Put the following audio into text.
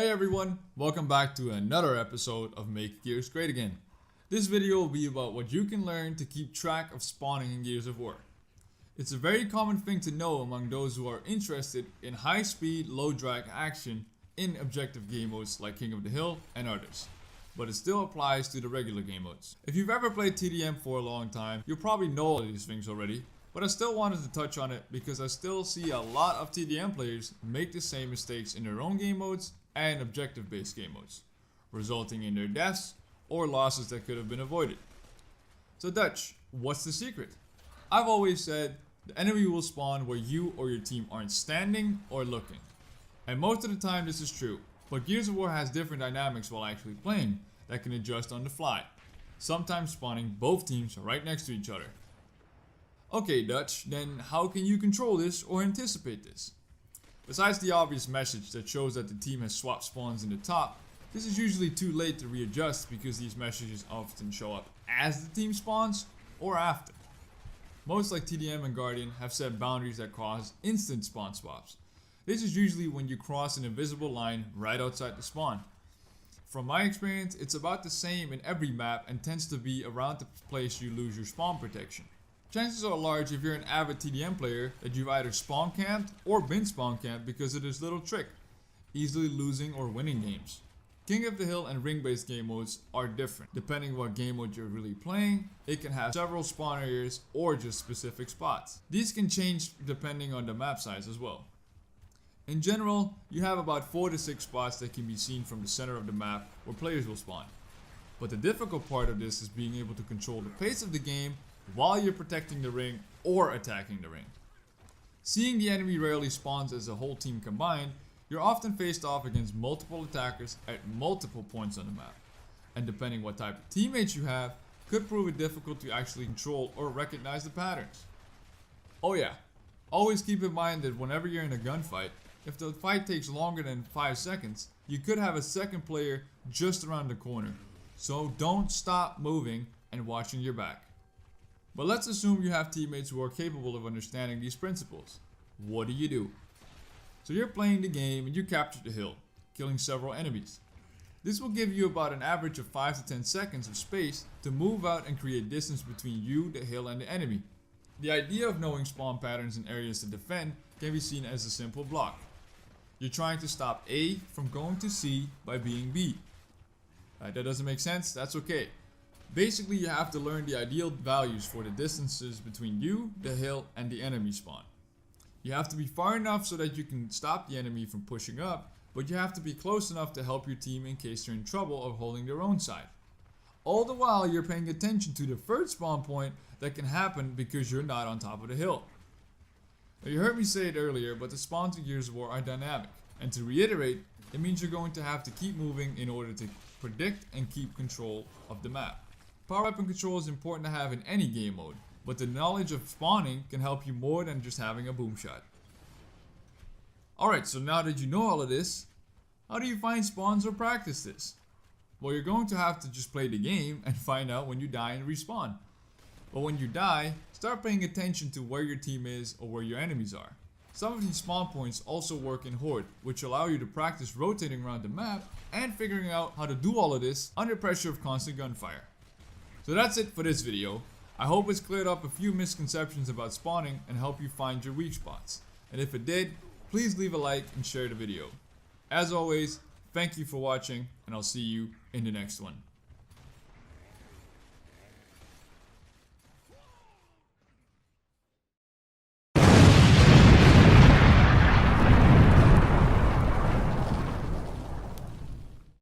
Hey everyone, welcome back to another episode of Make Gears Great Again. This video will be about what you can learn to keep track of spawning in Gears of War. It's a very common thing to know among those who are interested in high speed, low drag action in objective game modes like King of the Hill and others, but it still applies to the regular game modes. If you've ever played TDM for a long time, you'll probably know all of these things already, but I still wanted to touch on it because I still see a lot of TDM players make the same mistakes in their own game modes and objective based game modes, resulting in their deaths or losses that could have been avoided. So Dutch, what's the secret? I've always said the enemy will spawn where you or your team aren't standing or looking. And most of the time this is true, but Gears of War has different dynamics while actually playing that can adjust on the fly, sometimes spawning both teams right next to each other. Okay Dutch, then how can you control this or anticipate this? Besides the obvious message that shows that the team has swapped spawns in the top, this is usually too late to readjust because these messages often show up as the team spawns or after. Most like TDM and Guardian have set boundaries that cause instant spawn swaps. This is usually when you cross an invisible line right outside the spawn. From my experience, it's about the same in every map and tends to be around the place you lose your spawn protection. Chances are large if you're an avid TDM player that you've either spawn camped or been spawn camped because of this little trick, easily losing or winning games. King of the Hill and ring based game modes are different. Depending what game mode you're really playing, it can have several spawn areas or just specific spots. These can change depending on the map size as well. In general, you have about 4 to 6 spots that can be seen from the center of the map where players will spawn. But the difficult part of this is being able to control the pace of the game while you're protecting the ring or attacking the ring. Seeing the enemy rarely spawns as a whole team combined, you're often faced off against multiple attackers at multiple points on the map, and depending what type of teammates you have, could prove it difficult to actually control or recognize the patterns. Oh yeah, always keep in mind that whenever you're in a gunfight, if the fight takes longer than 5 seconds, you could have a second player just around the corner, so don't stop moving and watching your back. But let's assume you have teammates who are capable of understanding these principles. What do? So you're playing the game and you captured the hill, killing several enemies. This will give you about an average of 5 to 10 seconds of space to move out and create distance between you, the hill, and the enemy. The idea of knowing spawn patterns and areas to defend can be seen as a simple block. You're trying to stop A from going to C by being B. That doesn't make sense? That's okay. Basically, you have to learn the ideal values for the distances between you, the hill, and the enemy spawn. You have to be far enough so that you can stop the enemy from pushing up, but you have to be close enough to help your team in case they're in trouble of holding their own side. All the while, you're paying attention to the third spawn point that can happen because you're not on top of the hill. Now, you heard me say it earlier, but the spawns in Gears of War are dynamic, and to reiterate, it means you're going to have to keep moving in order to predict and keep control of the map. Power weapon control is important to have in any game mode, but the knowledge of spawning can help you more than just having a boom shot. Alright, so now that you know all of this, how do you find spawns or practice this? Well, you're going to have to just play the game and find out when you die and respawn. But when you die, start paying attention to where your team is or where your enemies are. Some of these spawn points also work in Horde, which allow you to practice rotating around the map and figuring out how to do all of this under pressure of constant gunfire. So that's it for this video. I hope it's cleared up a few misconceptions about spawning and help you find your weak spots. And if it did, please leave a like and share the video. As always, thank you for watching and I'll see you in the next one.